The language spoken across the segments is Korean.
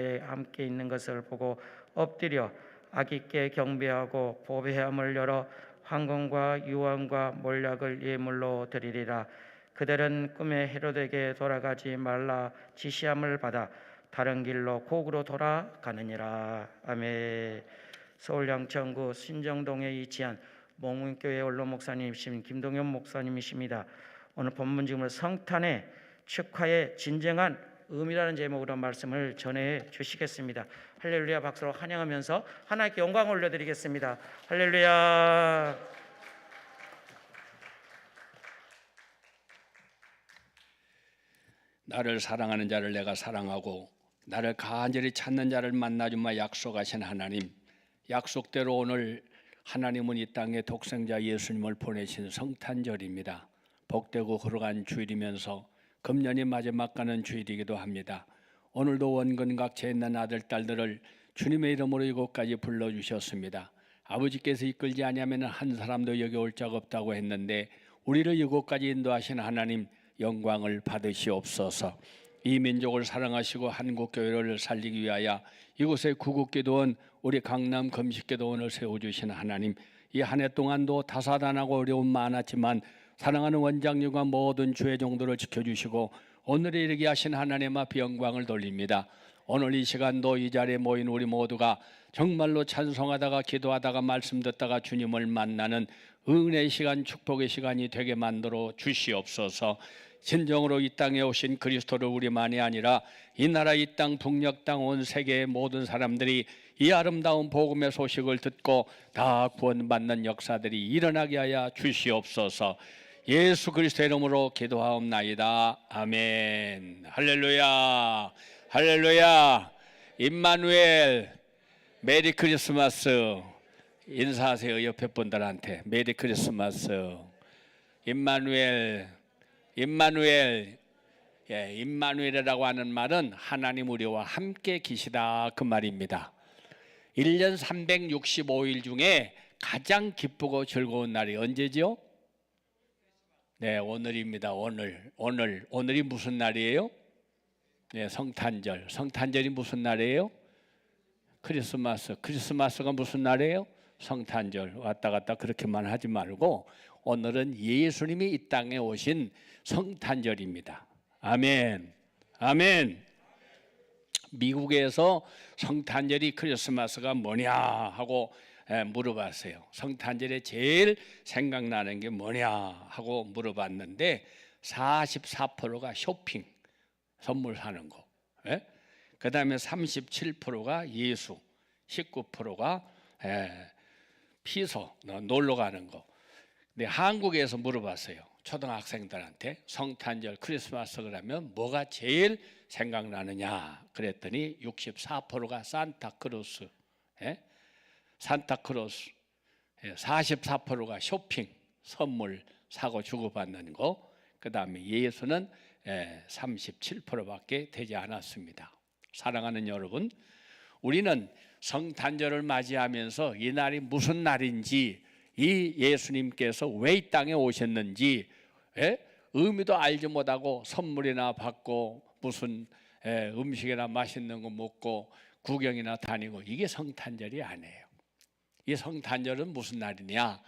함께 있는 것을 보고 엎드려 아기께 경배하고 보배함을 열어 황금과 유황과 몰약을 예물로 드리리라. 그들은 꿈에 헤롯에게 돌아가지 말라 지시함을 받아 다른 길로 곡으로 돌아가느니라. 아멘. 서울 양천구 신정동에 위치한 몽문교회 원로 목사님이신 김동현 목사님이십니다. 오늘 본문 지금은 성탄의 축하의 진정한 의미라는 제목으로 말씀을 전해 주시겠습니다. 할렐루야 박수로 환영하면서 하나님께 영광을 올려드리겠습니다. 할렐루야. 나를 사랑하는 자를 내가 사랑하고 나를 간절히 찾는 자를 만나주마 약속하신 하나님, 약속대로 오늘 하나님은 이 땅에 독생자 예수님을 보내신 성탄절입니다. 복되고 거룩한 주일이면서 금년이 마지막 가는 주일이기도 합니다. 오늘도 원근각 제 있는 아들 딸들을 주님의 이름으로 이곳까지 불러주셨습니다. 아버지께서 이끌지 아니하면 한 사람도 여기 올 적 없다고 했는데 우리를 이곳까지 인도하신 하나님 영광을 받으시옵소서. 이 민족을 사랑하시고 한국교회를 살리기 위하여 이곳에 구국기도원 우리 강남 금식기도원을 세워주신 하나님, 이 한 해 동안도 다사다난하고 어려움 많았지만 사랑하는 원장님과 모든 주의 종들을 지켜주시고 오늘에 이르게 하신 하나님 앞에 영광을 돌립니다. 오늘 이 시간도 이 자리에 모인 우리 모두가 정말로 찬송하다가 기도하다가 말씀 듣다가 주님을 만나는 은혜의 시간, 축복의 시간이 되게 만들어 주시옵소서. 진정으로 이 땅에 오신 그리스도를 우리만이 아니라 이 나라, 이 땅, 북녘 땅, 온 세계의 모든 사람들이 이 아름다운 복음의 소식을 듣고 다 구원받는 역사들이 일어나게 하여 주시옵소서. 예수 그리스도의 이름으로 기도하옵나이다. 아멘. 할렐루야. 할렐루야. 임마누엘. 메리 크리스마스. 인사하세요. 옆에 분들한테. 메리 크리스마스. 임마누엘. 임마누엘. 예, 임마누엘이라고 하는 말은 하나님 우리와 함께 계시다 그 말입니다. 1년 365일 중에 가장 기쁘고 즐거운 날이 언제죠? 네, 오늘입니다. 오늘이 무슨 날이에요? 네, 성탄절. 성탄절이 무슨 날이에요? 크리스마스. 크리스마스가 무슨 날이에요? 성탄절. 왔다 갔다 그렇게만 하지 말고 오늘은 예수님이 이 땅에 오신 성탄절입니다. 아멘. 아멘. 미국에서 성탄절이 크리스마스가 뭐냐 하고 물어봤어요. 성탄절에 제일 생각나는 게 뭐냐 하고 물어봤는데 44%가 쇼핑, 선물 사는 거. 그 다음에 37%가 예수, 19%가 피서, 놀러 가는 거. 근데 한국에서 물어봤어요. 초등학생들한테 성탄절, 크리스마스 그러면 뭐가 제일 생각나느냐 그랬더니 64%가 산타크로스, 산타크로스, 44%가 쇼핑, 선물 사고 주고받는 거, 그 다음에 예수는 37%밖에 되지 않았습니다. 사랑하는 여러분, 우리는 성탄절을 맞이하면서 이 날이 무슨 날인지, 이 예수님께서 왜 이 땅에 오셨는지 의미도 알지 못하고 선물이나 받고 무슨 음식이나 맛있는 거 먹고 구경이나 다니고, 이게 성탄절이 아니에요. 이 성탄절은 무슨 날이냐?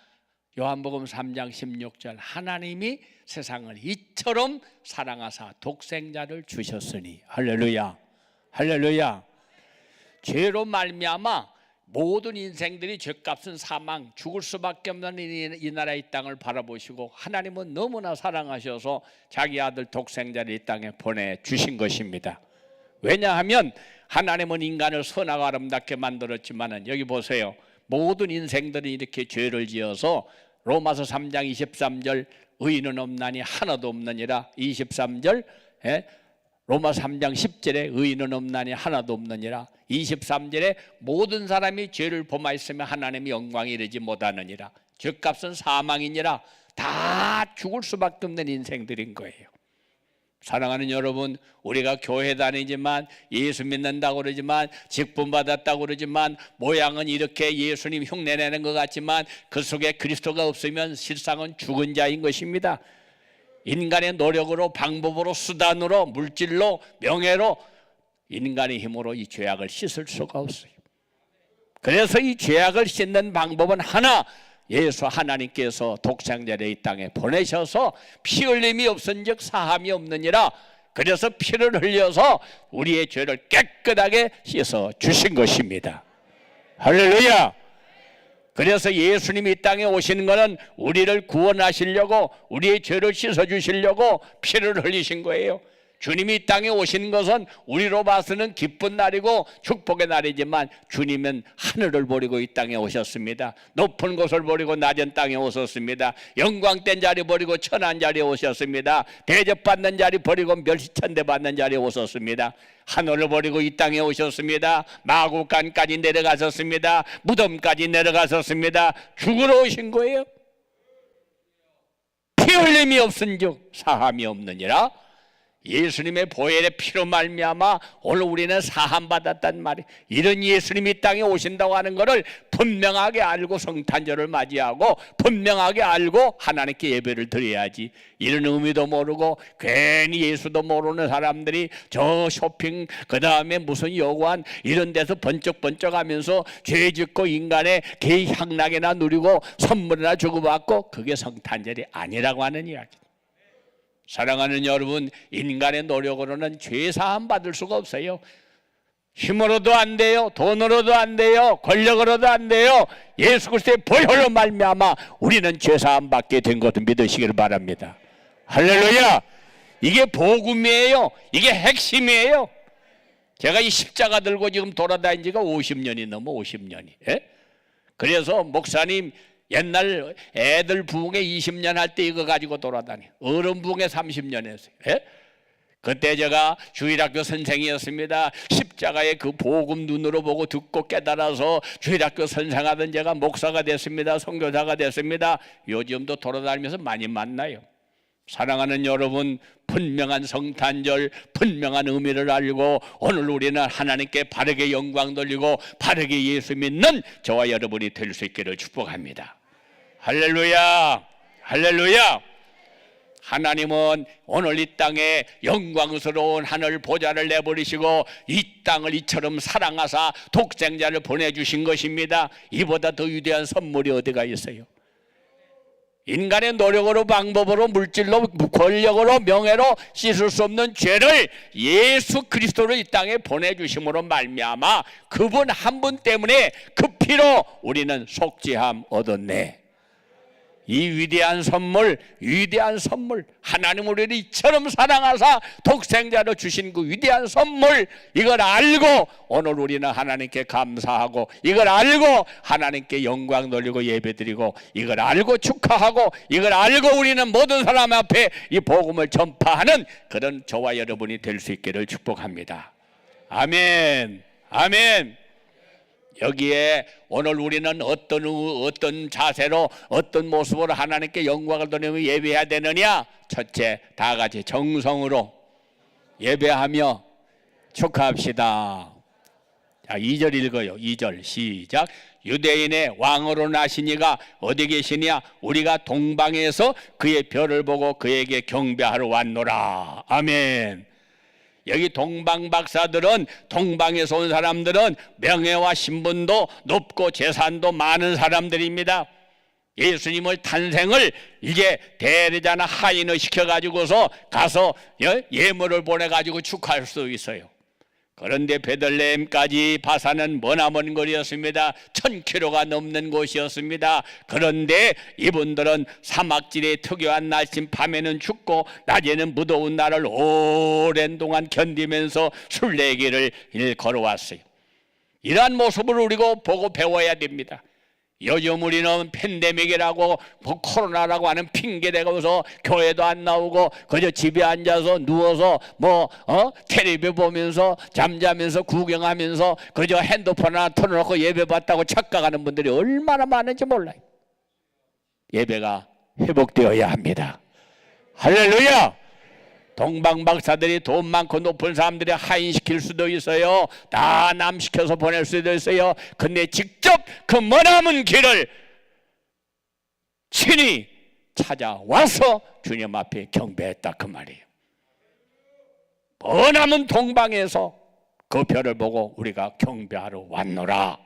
요한복음 3장 16절, 하나님이 세상을 이처럼 사랑하사 독생자를 주셨으니. 할렐루야. 할렐루야. 죄로 말미암아 모든 인생들이 죄값은 사망, 죽을 수밖에 없는 이 나라 이 땅을 바라보시고 하나님은 너무나 사랑하셔서 자기 아들 독생자를 이 땅에 보내주신 것입니다. 왜냐하면 하나님은 인간을 선하고 아름답게 만들었지만 여기 보세요. 모든 인생들이 이렇게 죄를 지어서 로마서 3장 23절 의인은 없나니 하나도 없느니라. 23절 로마 3장 10절에 의인은 없나니 하나도 없느니라. 23절에 모든 사람이 죄를 범하였으면 하나님의 영광에 이르지 못하느니라. 죄값은 사망이니라. 다 죽을 수밖에 없는 인생들인 거예요. 사랑하는 여러분, 우리가 교회 다니지만 예수 믿는다고 그러지만 직분 받았다고 그러지만 모양은 이렇게 예수님 흉내내는 것 같지만 그 속에 그리스도가 없으면 실상은 죽은 자인 것입니다. 인간의 노력으로, 방법으로, 수단으로, 물질로, 명예로 인간의 힘으로 이 죄악을 씻을 수가 없어요. 그래서 이 죄악을 씻는 방법은 하나, 예수 하나님께서 독생자를 이 땅에 보내셔서 피 흘림이 없은즉 사함이 없느니라. 그래서 피를 흘려서 우리의 죄를 깨끗하게 씻어 주신 것입니다. 할렐루야. 그래서 예수님이 이 땅에 오시는 것은 우리를 구원하시려고, 우리의 죄를 씻어 주시려고 피를 흘리신 거예요. 주님이 이 땅에 오시는 것은 우리로 봐서는 기쁜 날이고 축복의 날이지만, 주님은 하늘을 버리고 이 땅에 오셨습니다. 높은 곳을 버리고 낮은 땅에 오셨습니다. 영광된 자리 버리고 천한 자리에 오셨습니다. 대접받는 자리 버리고 멸시천대 받는 자리에 오셨습니다. 하늘을 버리고 이 땅에 오셨습니다. 마구간까지 내려가셨습니다. 무덤까지 내려가셨습니다. 죽으러 오신 거예요. 피 흘림이 없은즉 사함이 없느니라. 예수님의 보혈의 피로 말미암아 오늘 우리는 사함 받았단 말이에요. 이런 예수님이 땅에 오신다고 하는 것을 분명하게 알고 성탄절을 맞이하고 분명하게 알고 하나님께 예배를 드려야지. 이런 의미도 모르고 괜히 예수도 모르는 사람들이 저 쇼핑 그 다음에 무슨 여관 이런 데서 번쩍번쩍하면서 죄 짓고 인간의 개 향락이나 누리고 선물이나 주고받고, 그게 성탄절이 아니라고 하는 이야기. 사랑하는 여러분, 인간의 노력으로는 죄 사함 받을 수가 없어요. 힘으로도 안 돼요. 돈으로도 안 돼요. 권력으로도 안 돼요. 예수 그리스도의 보혈로 말미암아 우리는 죄 사함 받게 된 것을 믿으시기를 바랍니다. 할렐루야. 이게 복음이에요. 이게 핵심이에요. 제가 이 십자가 들고 지금 돌아다닌 지가 50년이 넘어 50년이. 예? 그래서 목사님 옛날 애들 부흥회 20년 할 때 이거 가지고 돌아다녀. 어른 부흥회 30년 했어요. 예? 그때 제가 주일학교 선생이었습니다. 십자가의 그 복음 눈으로 보고 듣고 깨달아서 주일학교 선생하던 제가 목사가 됐습니다. 선교사가 됐습니다. 요즘도 돌아다니면서 많이 만나요. 사랑하는 여러분, 분명한 성탄절, 분명한 의미를 알고 오늘 우리는 하나님께 바르게 영광 돌리고 바르게 예수 믿는 저와 여러분이 될 수 있기를 축복합니다. 할렐루야, 할렐루야. 하나님은 오늘 이 땅에 영광스러운 하늘 보좌를 내버리시고 이 땅을 이처럼 사랑하사 독생자를 보내주신 것입니다. 이보다 더 위대한 선물이 어디가 있어요? 인간의 노력으로, 방법으로, 물질로, 권력으로, 명예로 씻을 수 없는 죄를 예수 그리스도를 이 땅에 보내주심으로 말미암아 그분 한 분 때문에 그 피로 우리는 속죄함 얻었네. 이 위대한 선물, 위대한 선물, 하나님 우리를 이처럼 사랑하사 독생자로 주신 그 위대한 선물, 이걸 알고 오늘 우리는 하나님께 감사하고, 이걸 알고 하나님께 영광 돌리고 예배드리고, 이걸 알고 축하하고, 이걸 알고 우리는 모든 사람 앞에 이 복음을 전파하는 그런 저와 여러분이 될 수 있기를 축복합니다. 아멘, 아멘. 여기에 오늘 우리는 어떤 자세로, 어떤 모습으로 하나님께 영광을 돌리며 예배해야 되느냐? 첫째, 다 같이 정성으로 예배하며 축하합시다. 자, 2절 읽어요. 2절 시작. 유대인의 왕으로 나신 이가 어디 계시냐? 우리가 동방에서 그의 별을 보고 그에게 경배하러 왔노라. 아멘. 여기 동방 박사들은, 동방에서 온 사람들은 명예와 신분도 높고 재산도 많은 사람들입니다. 예수님을 탄생을 이제 대리자나 하인을 시켜가지고서 가서 예물을 보내가지고 축하할 수 있어요. 그런데 베들레헴까지 바사는 머나먼 거리였습니다. 1000km가 넘는 곳이었습니다. 그런데 이분들은 사막지대의 특유한 날씨, 밤에는 춥고 낮에는 무더운 날을 오랜 동안 견디면서 순례길을 걸어왔어요. 이러한 모습을 우리가 보고 배워야 됩니다. 요즘 우리는 팬데믹이라고 코로나라고 하는 핑계 대고서 교회도 안 나오고 그저 집에 앉아서 누워서 텔레비 보면서 잠자면서 구경하면서 그저 핸드폰 하나 틀어놓고 예배 받다고 착각하는 분들이 얼마나 많은지 몰라요. 예배가 회복되어야 합니다. 할렐루야. 동방 박사들이 돈 많고 높은 사람들이 하인시킬 수도 있어요. 다 남시켜서 보낼 수도 있어요. 근데 직접 그 머나먼 길을 친히 찾아와서 주님 앞에 경배했다 그 말이에요. 머나먼 동방에서 그 별을 보고 우리가 경배하러 왔노라.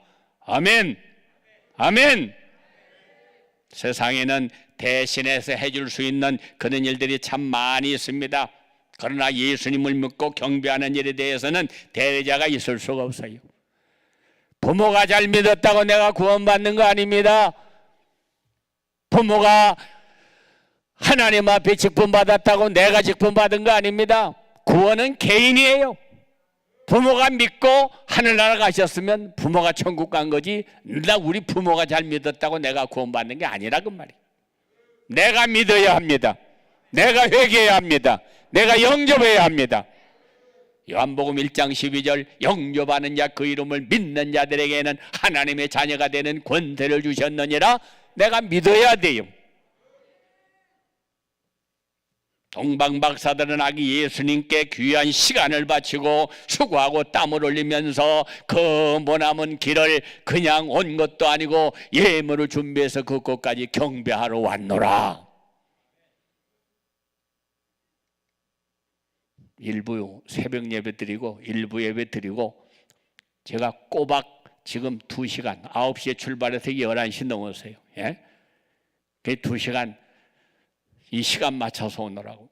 아멘. 아멘. 세상에는 대신해서 해줄 수 있는 그런 일들이 참 많이 있습니다. 그러나 예수님을 믿고 경배하는 일에 대해서는 대리자가 있을 수가 없어요. 부모가 잘 믿었다고 내가 구원받는 거 아닙니다. 부모가 하나님 앞에 직분받았다고 내가 직분받은 거 아닙니다. 구원은 개인이에요. 부모가 믿고 하늘나라 가셨으면 부모가 천국 간 거지, 우리 부모가 잘 믿었다고 내가 구원받는 게 아니라 그 말이에요. 내가 믿어야 합니다. 내가 회개해야 합니다. 내가 영접해야 합니다. 요한복음 1장 12절 영접하는 자 그 이름을 믿는 자들에게는 하나님의 자녀가 되는 권세를 주셨느니라. 내가 믿어야 돼요. 동방박사들은 아기 예수님께 귀한 시간을 바치고 수고하고 땀을 흘리면서 그 머나먼 길을 그냥 온 것도 아니고 예물을 준비해서 그곳까지 경배하러 왔노라. 일부 새벽 예배 드리고 일부 예배 드리고 제가 꼬박 지금 2시간 9시에 출발해서 11시 넘었어요. 예? 그 2시간 이 시간 맞춰서 오느라고.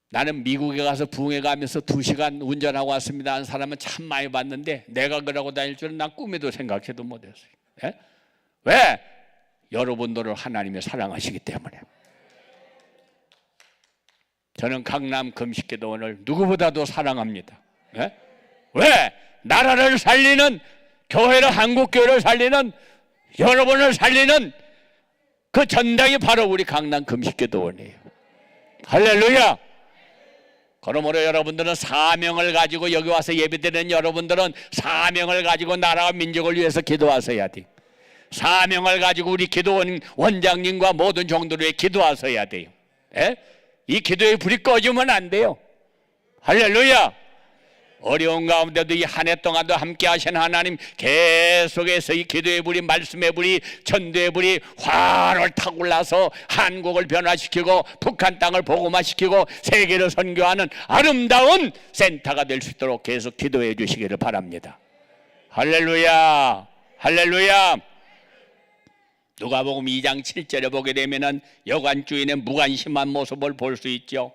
나는 미국에 가서 부흥회 가면서 2시간 운전하고 왔습니다 하는 사람은 참 많이 봤는데 내가 그러고 다닐 줄은 난 꿈에도 생각해도 못했어요. 예? 왜? 여러분들을 하나님이 사랑하시기 때문에. 저는 강남 금식기도원을 누구보다도 사랑합니다. 예? 왜? 나라를 살리는, 교회를, 한국교회를 살리는, 여러분을 살리는 그 전당이 바로 우리 강남 금식기도원이에요. 할렐루야. 그러므로 여러분들은 사명을 가지고 여기 와서 예배드리는 여러분들은 사명을 가지고 나라와 민족을 위해서 기도하셔야 돼요. 사명을 가지고 우리 기도원 원장님과 모든 종들을 위해 기도하셔야 돼요. 예? 이 기도의 불이 꺼지면 안 돼요. 할렐루야. 어려운 가운데도 이 한 해 동안도 함께 하신 하나님 계속해서 이 기도의 불이, 말씀의 불이, 전도의 불이 활을 타고 올라서 한국을 변화시키고 북한 땅을 복음화시키고 세계를 선교하는 아름다운 센터가 될 수 있도록 계속 기도해 주시기를 바랍니다. 할렐루야. 할렐루야. 누가복음 2장 7절에 보게 되면은 여관주인의 무관심한 모습을 볼 수 있죠.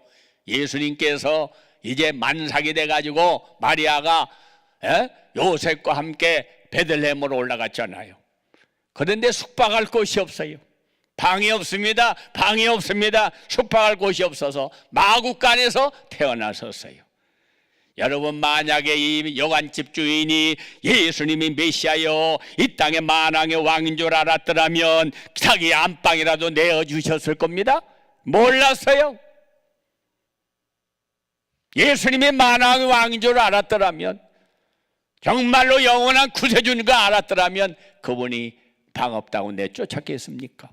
예수님께서 이제 만삭이 돼가지고 마리아가 요셉과 함께 베들레헴으로 올라갔잖아요. 그런데 숙박할 곳이 없어요. 방이 없습니다. 방이 없습니다. 숙박할 곳이 없어서 마구간에서 태어나셨어요. 여러분, 만약에 이 여관집 주인이 예수님이 메시아요, 이 땅의 만왕의 왕인 줄 알았더라면 자기 안방이라도 내어주셨을 겁니다. 몰랐어요. 예수님이 만왕의 왕인 줄 알았더라면, 정말로 영원한 구세주인 거 알았더라면 그분이 방 없다고 내쫓았겠습니까?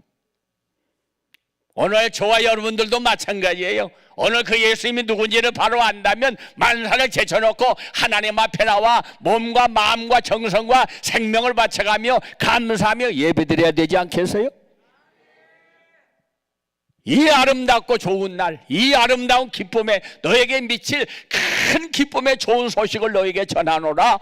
오늘 저와 여러분들도 마찬가지예요. 오늘 그 예수님이 누군지를 바로 안다면 만사를 제쳐놓고 하나님 앞에 나와 몸과 마음과 정성과 생명을 바쳐가며 감사하며 예배드려야 되지 않겠어요? 이 아름답고 좋은 날, 이 아름다운 기쁨에 너에게 미칠 큰 기쁨의 좋은 소식을 너에게 전하노라.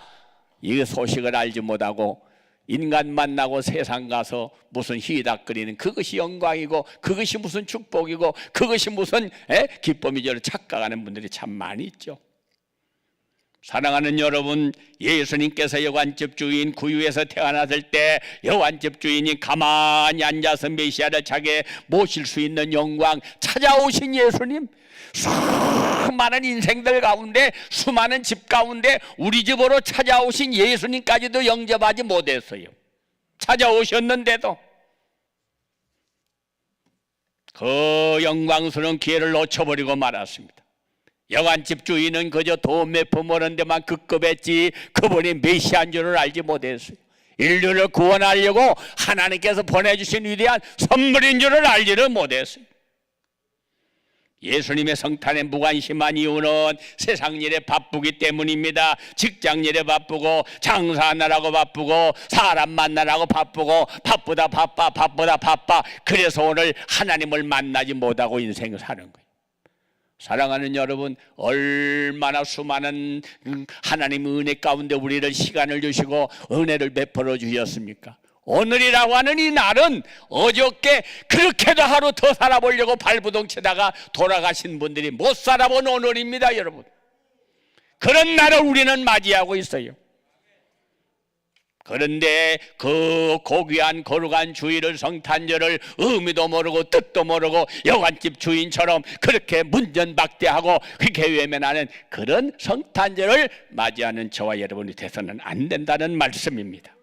이 소식을 알지 못하고 인간 만나고 세상 가서 무슨 희닥거리는 그것이 영광이고 그것이 무슨 축복이고 그것이 무슨 기쁨이 저를 착각하는 분들이 참 많이 있죠. 사랑하는 여러분, 예수님께서 여관집 주인 구유에서 태어났을 때 여관집 주인이 가만히 앉아서 메시아를 자기에 모실 수 있는 영광, 찾아오신 예수님, 수많은 인생들 가운데, 수많은 집 가운데 우리 집으로 찾아오신 예수님까지도 영접하지 못했어요. 찾아오셨는데도 그 영광스러운 기회를 놓쳐버리고 말았습니다. 여관집 주인은 그저 돈 몇 푼 버는 데만 급급했지 그분이 메시아인 줄을 알지 못했어요. 인류를 구원하려고 하나님께서 보내주신 위대한 선물인 줄을 알지를 못했어요. 예수님의 성탄에 무관심한 이유는 세상 일에 바쁘기 때문입니다. 직장 일에 바쁘고 장사하느라고 바쁘고 사람 만나라고 바쁘고 바쁘다 바빠. 그래서 오늘 하나님을 만나지 못하고 인생을 사는 거예요. 사랑하는 여러분, 얼마나 수많은 하나님 은혜 가운데 우리를 시간을 주시고 은혜를 베풀어 주셨습니까? 오늘이라고 하는 이 날은 어저께 그렇게도 하루 더 살아보려고 발부동 치다가 돌아가신 분들이 못 살아본 오늘입니다, 여러분. 그런 날을 우리는 맞이하고 있어요. 그런데 그 고귀한 거룩한 주일을, 성탄절을 의미도 모르고 뜻도 모르고 여관집 주인처럼 그렇게 문전박대하고 그렇게 외면하는 그런 성탄절을 맞이하는 저와 여러분이 돼서는 안 된다는 말씀입니다.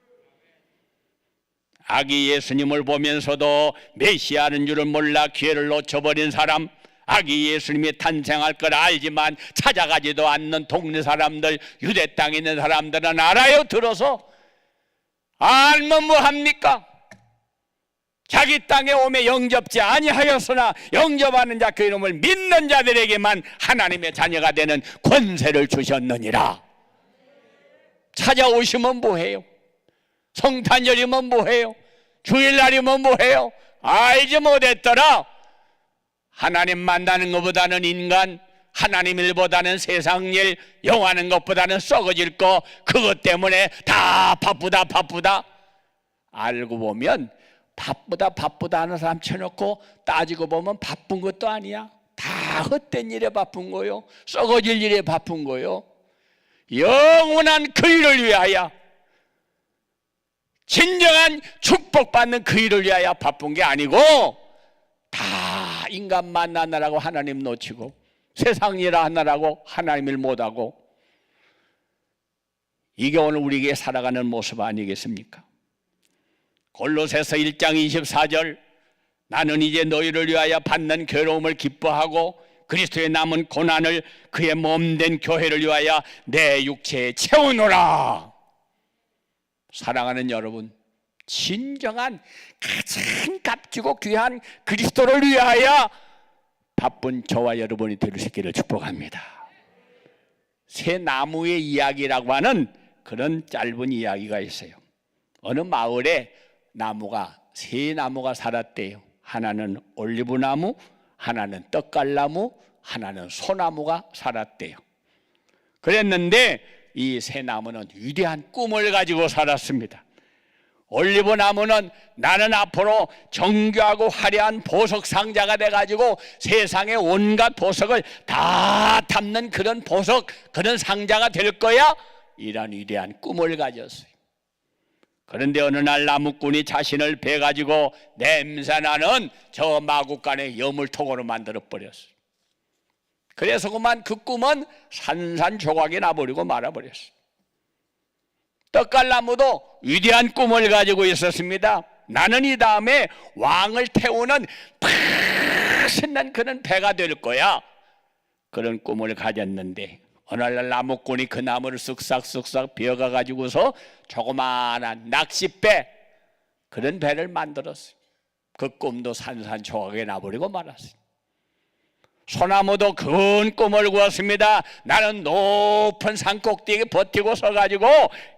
아기 예수님을 보면서도 메시아는 줄을 몰라 기회를 놓쳐버린 사람, 아기 예수님이 탄생할 걸 알지만 찾아가지도 않는 동네 사람들, 유대 땅에 있는 사람들은 알아요. 들어서 알면 뭐합니까? 자기 땅에 오매 영접지 아니하였으나 영접하는 자 그 이름을 믿는 자들에게만 하나님의 자녀가 되는 권세를 주셨느니라. 찾아오시면 뭐해요? 성탄절이면 뭐해요? 주일날이면 뭐해요? 알지 못했더라. 하나님 만나는 것보다는 인간, 하나님 일보다는 세상 일, 영하는 것보다는 썩어질 거, 그것 때문에 다 바쁘다. 알고 보면 바쁘다 하는 사람 쳐놓고 따지고 보면 바쁜 것도 아니야. 다 헛된 일에 바쁜 거요, 썩어질 일에 바쁜 거요. 영원한 그 일을 위하여, 진정한 축복받는 그 일을 위하여 바쁜 게 아니고 다 인간 만나느라고 하나님 놓치고 세상 일 하느라고 하나님 일 못하고, 이게 오늘 우리에게 살아가는 모습 아니겠습니까? 골로새서 1장 24절, 나는 이제 너희를 위하여 받는 괴로움을 기뻐하고 그리스도의 남은 고난을 그의 몸된 교회를 위하여 내 육체에 채우노라. 사랑하는 여러분, 진정한 가장 값지고 귀한 그리스도를 위하여 바쁜 저와 여러분이 될 수 있기를 축복합니다. 새 나무의 이야기라고 하는 그런 짧은 이야기가 있어요. 어느 마을에 세 나무가 살았대요. 하나는 올리브나무, 하나는 떡갈나무, 하나는 소나무가 살았대요. 그랬는데 이 세 나무는 위대한 꿈을 가지고 살았습니다. 올리브나무는 나는 앞으로 정교하고 화려한 보석 상자가 돼가지고 세상의 온갖 보석을 다 담는 그런 보석, 그런 상자가 될 거야, 이런 위대한 꿈을 가졌어요. 그런데 어느 날 나무꾼이 자신을 베가지고 냄새나는 저 마구간에 여물통으로 만들어버렸어요. 그래서 그만 그 꿈은 산산조각이 나버리고 말아버렸어요. 떡갈나무도 위대한 꿈을 가지고 있었습니다. 나는 이 다음에 왕을 태우는 신난 그런 배가 될 거야, 그런 꿈을 가졌는데 어느 날 나무꾼이 그 나무를 쓱싹 베어가 가지고서 조그마한 낚싯배, 그런 배를 만들었어요. 그 꿈도 산산조각에 나버리고 말았어요. 소나무도 큰 꿈을 꾸었습니다. 나는 높은 산 꼭대기에 버티고 서가지고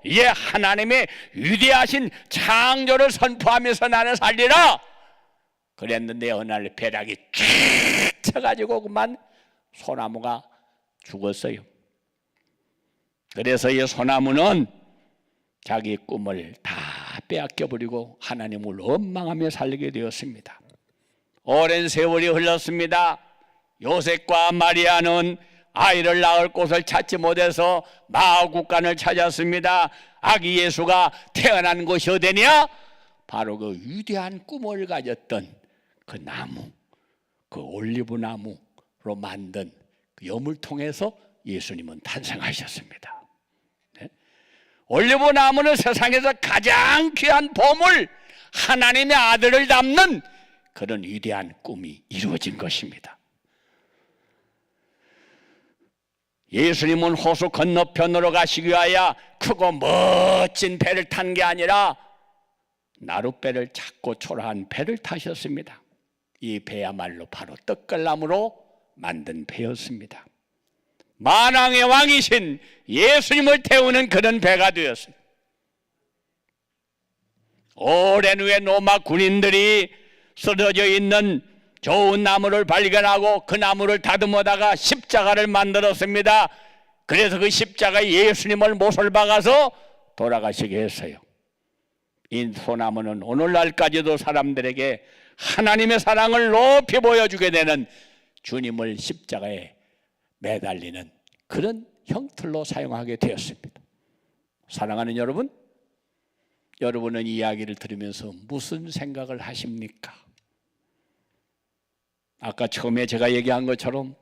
이제 하나님의 위대하신 창조를 선포하면서 나는 살리라. 그랬는데 어느 날 벼락이 쫙 쳐가지고 그만 소나무가 죽었어요. 그래서 이 소나무는 자기 꿈을 다 빼앗겨버리고 하나님을 원망하며 살게 되었습니다. 오랜 세월이 흘렀습니다. 요셉과 마리아는 아이를 낳을 곳을 찾지 못해서 마구간을 찾았습니다. 아기 예수가 태어난 곳이 어디냐? 바로 그 위대한 꿈을 가졌던 그 나무, 그 올리브나무로 만든 그 여물통에서 예수님은 탄생하셨습니다. 네? 올리브나무는 세상에서 가장 귀한 보물, 하나님의 아들을 담는 그런 위대한 꿈이 이루어진 것입니다. 예수님은 호수 건너편으로 가시기 위하여 크고 멋진 배를 탄 게 아니라 나룻배를 작고 초라한 배를 타셨습니다. 이 배야말로 바로 떡갈나무로 만든 배였습니다. 만왕의 왕이신 예수님을 태우는 그런 배가 되었어요. 오랜 후에 로마 군인들이 쓰러져 있는 좋은 나무를 발견하고 그 나무를 다듬어다가 십자가를 만들었습니다. 그래서 그 십자가에 예수님을 못을 박아서 돌아가시게 했어요. 이 소나무는 오늘날까지도 사람들에게 하나님의 사랑을 높이 보여주게 되는 주님을 십자가에 매달리는 그런 형틀로 사용하게 되었습니다. 사랑하는 여러분, 여러분은 이 이야기를 들으면서 무슨 생각을 하십니까? 아까 처음에 제가 얘기한 것처럼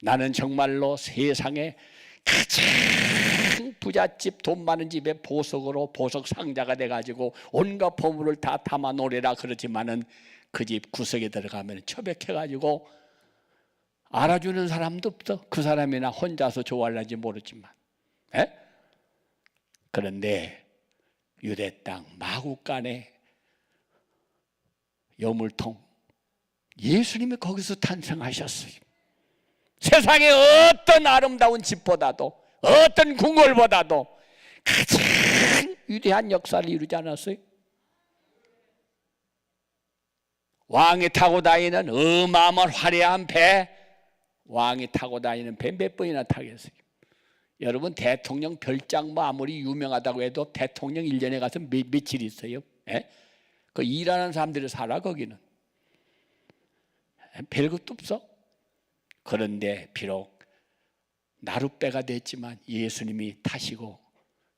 나는 정말로 세상에 가장 부잣집 돈 많은 집에 보석으로 보석 상자가 돼가지고 온갖 보물을 다 담아 놓으라 그러지만은 그 집 구석에 들어가면 처백해가지고 알아주는 사람도 없어. 그 사람이나 혼자서 좋아하는지 모르지만. 에? 그런데 유대 땅 마구간에 여물통 예수님이 거기서 탄생하셨어요. 세상의 어떤 아름다운 집보다도 어떤 궁궐보다도 가장 위대한 역사를 이루지 않았어요? 왕이 타고 다니는 어마어마한 화려한 배, 왕이 타고 다니는 배 몇 번이나 타겠어요? 여러분 대통령 별장 뭐 아무리 유명하다고 해도 대통령 1년에 가서 며칠 있어요? 예? 그 일하는 사람들이 살아 거기는. 별것도 없어. 그런데 비록 나룻배가 됐지만 예수님이 타시고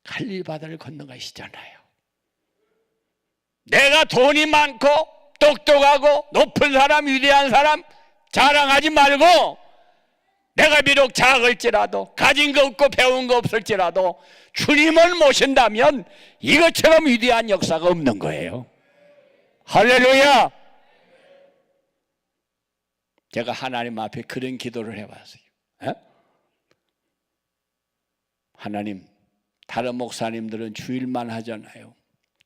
갈릴리 바다를 건너가시잖아요. 내가 돈이 많고 똑똑하고 높은 사람, 위대한 사람 자랑하지 말고 내가 비록 작을지라도 가진 거 없고 배운 거 없을지라도 주님을 모신다면 이것처럼 위대한 역사가 없는 거예요. 할렐루야! 제가 하나님 앞에 그런 기도를 해봤어요. 에? 하나님, 다른 목사님들은 주일만 하잖아요.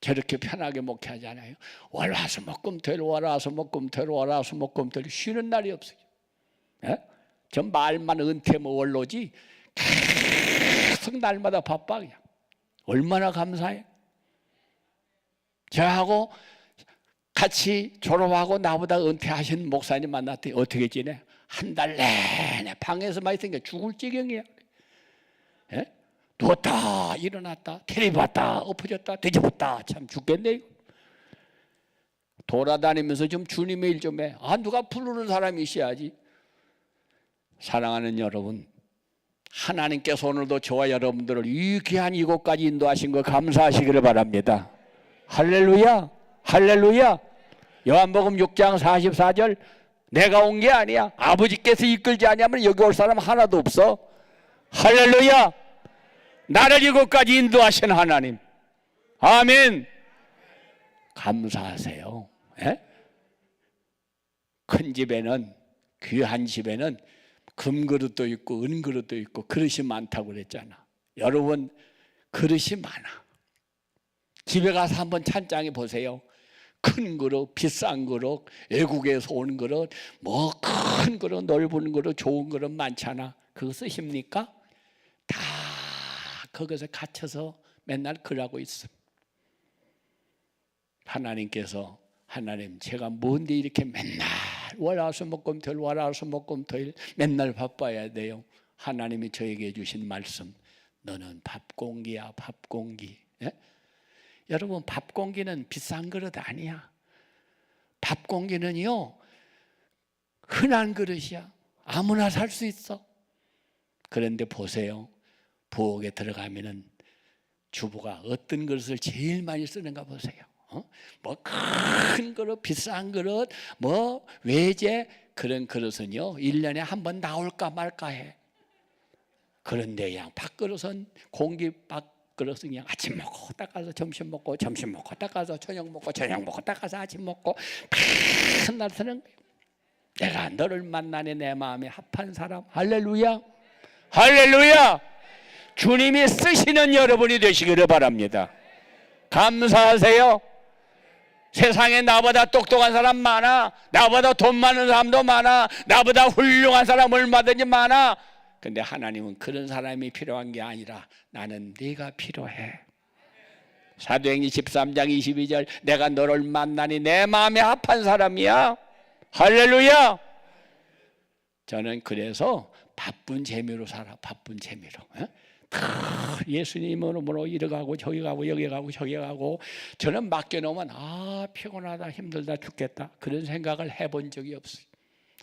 저렇게 편하게 목회하잖아요. 월화수목금토일 월화수목금토일 월화수목금토일 쉬는 날이 없어요. 에? 저 말만 은퇴면 원로지 계속 날마다 바빠 그냥. 얼마나 감사해. 저하고 같이 졸업하고 나보다 은퇴하신 목사님 만났더니 어떻게 지내? 한 달 내내 방에서만 있으니까 죽을 지경이야. 예? 누웠다 일어났다 텔레비 봤다 엎어졌다 뒤집었다 참 죽겠네. 돌아다니면서 좀 주님의 일 좀 해. 누가 부르는 사람이 있어야지. 사랑하는 여러분, 하나님께서 오늘도 저와 여러분들을 이 귀한 이곳까지 인도하신 거 감사하시기를 바랍니다. 할렐루야, 할렐루야. 요한복음 6장 44절 내가 온 게 아니야. 아버지께서 이끌지 아니하면 여기 올 사람 하나도 없어. 할렐루야. 나를 이곳까지 인도하신 하나님. 아멘. 감사하세요. 에? 큰 집에는, 귀한 집에는 금그릇도 있고 은그릇도 있고 그릇이 많다고 그랬잖아. 여러분 그릇이 많아. 집에 가서 한번 찬장해 보세요. 큰 그릇, 비싼 그릇, 외국에서 온 그릇, 뭐 큰 그릇, 넓은 그릇, 좋은 그릇 많잖아. 그거 쓰십니까? 다 거기서 갇혀서 맨날 그러고 있어. 하나님께서 하나님 제가 뭔데 이렇게 맨날 월화수목금토일 월화수목금토일 맨날 바빠야 돼요. 하나님이 저에게 주신 말씀, 너는 밥공기야 밥공기. 예? 여러분 밥공기는 비싼 그릇 아니야. 밥공기는요 흔한 그릇이야. 아무나 살 수 있어. 그런데 보세요, 부엌에 들어가면은 주부가 어떤 그릇을 제일 많이 쓰는가 보세요. 뭐 큰 그릇, 비싼 그릇, 뭐 외제 그런 그릇은요 1년에 한 번 나올까 말까 해. 그런데 그냥 밥그릇은 공기 밥그릇은 그냥 아침 먹고 닦아서 점심 먹고 점심 먹고 닦아서 저녁 먹고 저녁 먹고 닦아서 아침 먹고 맨날 쓰는 거예요. 내가 너를 만나니 내 마음에 합한 사람. 할렐루야, 할렐루야. 주님이 쓰시는 여러분이 되시기를 바랍니다. 감사하세요. 세상에 나보다 똑똑한 사람 많아. 나보다 돈 많은 사람도 많아. 나보다 훌륭한 사람 얼마든지 많아. 근데 하나님은 그런 사람이 필요한 게 아니라 나는 네가 필요해. 사도행전 13장 22절 내가 너를 만나니 내 마음에 합한 사람이야. 할렐루야. 저는 그래서 바쁜 재미로 살아. 바쁜 재미로. 다 예수님으로 뭐로 이리 가고 저기 가고 여기 가고 저기 가고. 저는 맡겨놓으면 피곤하다 힘들다 죽겠다 그런 생각을 해본 적이 없어요.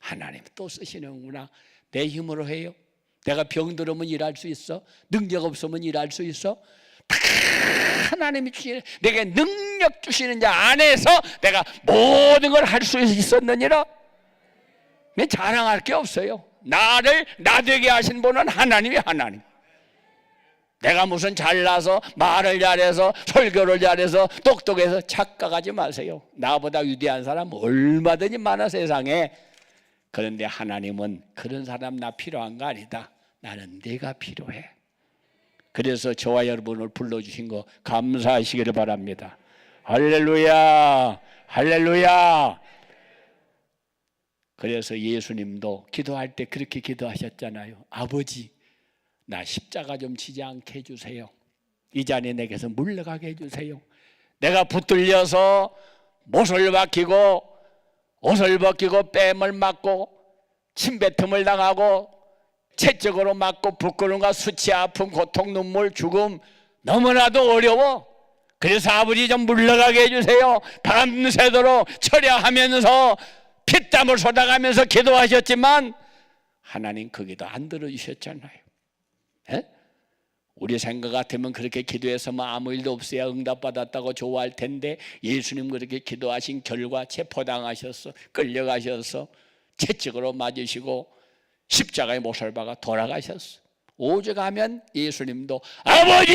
하나님 또 쓰시는구나. 내 힘으로 해요? 내가 병들으면 일할 수 있어? 능력 없으면 일할 수 있어? 다 하나님이 주시는, 내게 능력 주시는 자 안에서 내가 모든 걸 할 수 있었느니라. 자랑할 게 없어요. 나를 나되게 하신 분은 하나님이 하나님. 내가 무슨 잘나서 말을 잘해서 설교를 잘해서 똑똑해서 착각하지 마세요. 나보다 위대한 사람 얼마든지 많아 세상에. 그런데 하나님은 그런 사람 나 필요한 거 아니다. 나는 네가 필요해. 그래서 저와 여러분을 불러주신 거 감사하시기를 바랍니다. 할렐루야, 할렐루야. 그래서 예수님도 기도할 때 그렇게 기도하셨잖아요. 아버지, 나 십자가 좀 지지 않게 해주세요. 이 잔이 내게서 물러가게 해주세요. 내가 붙들려서 못을 박히고 옷을 벗기고 뺨을 맞고 침뱉음을 당하고 채찍으로 맞고 부끄러움과 수치, 아픔, 고통, 눈물, 죽음 너무나도 어려워. 그래서 아버지 좀 물러가게 해주세요. 밤새도록 철야하면서 피땀을 쏟아가면서 기도하셨지만 하나님 그 기도 안 들어주셨잖아요. 에? 우리 생각 같으면 그렇게 기도해서 아무 일도 없어야 응답받았다고 좋아할 텐데 예수님 그렇게 기도하신 결과 체포당하셔서 끌려가셔서 채찍으로 맞으시고 십자가에 못을 박아 돌아가셨어. 오죽하면 예수님도 아버지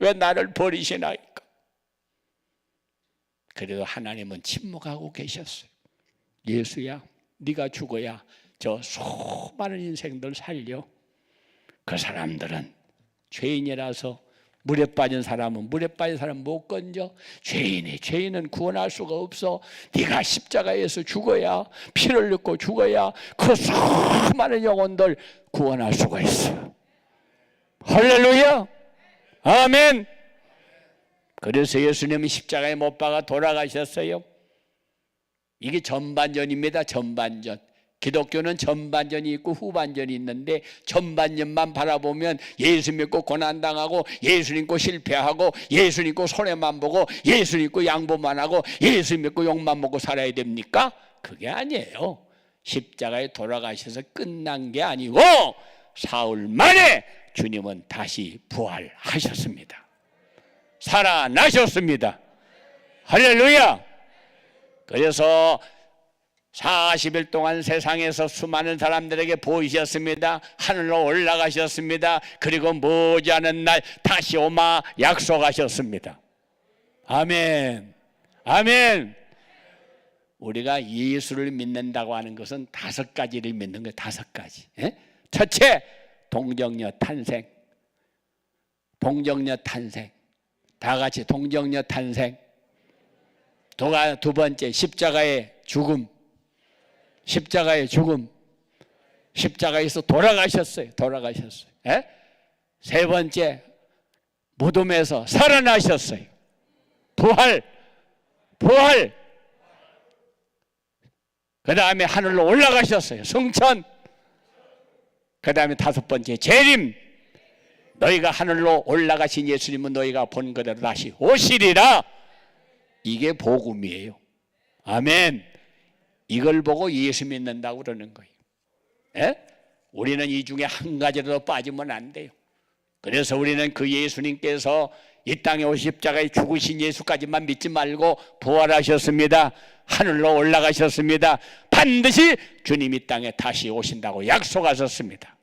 왜 나를 버리시나이까. 그래도 하나님은 침묵하고 계셨어요. 예수야, 네가 죽어야 저 수많은 인생들 살려. 그 사람들은 죄인이라서 물에 빠진 사람은 물에 빠진 사람 못 건져. 죄인은 구원할 수가 없어. 네가 십자가에서 죽어야, 피를 흘리고 죽어야 그 수많은 영혼들 구원할 수가 있어. 할렐루야, 아멘. 그래서 예수님은 십자가에 못 박아 돌아가셨어요. 이게 전반전입니다. 전반전. 기독교는 전반전이 있고 후반전이 있는데 전반전만 바라보면 예수 믿고 고난당하고 예수 믿고 실패하고 예수 믿고 손해만 보고 예수 믿고 양보만 하고 예수 믿고 욕만 먹고 살아야 됩니까? 그게 아니에요. 십자가에 돌아가셔서 끝난 게 아니고 사흘 만에 주님은 다시 부활하셨습니다. 살아나셨습니다. 할렐루야. 그래서 40일 동안 세상에서 수많은 사람들에게 보이셨습니다. 하늘로 올라가셨습니다. 그리고 머지않은 날 다시 오마 약속하셨습니다. 아멘, 아멘. 우리가 예수를 믿는다고 하는 것은 5가지를 믿는 거예요. 5가지. 첫째, 동정녀 탄생. 동정녀 탄생. 다 같이 동정녀 탄생. 두 번째, 십자가의 죽음. 십자가의 죽음. 십자가에서 돌아가셨어요. 돌아가셨어요. 세 번째, 무덤에서 살아나셨어요. 부활. 부활. 그 다음에 하늘로 올라가셨어요. 승천. 그 다음에 5번째, 재림. 너희가 하늘로 올라가신 예수님은 너희가 본 그대로 다시 오시리라. 이게 복음이에요. 아멘. 이걸 보고 예수 믿는다고 그러는 거예요. 우리는 이 중에 한 가지라도 빠지면 안 돼요. 그래서 우리는 그 예수님께서 이 땅에 오신 십자가에 죽으신 예수까지만 믿지 말고 부활하셨습니다. 하늘로 올라가셨습니다. 반드시 주님 이 땅에 다시 오신다고 약속하셨습니다.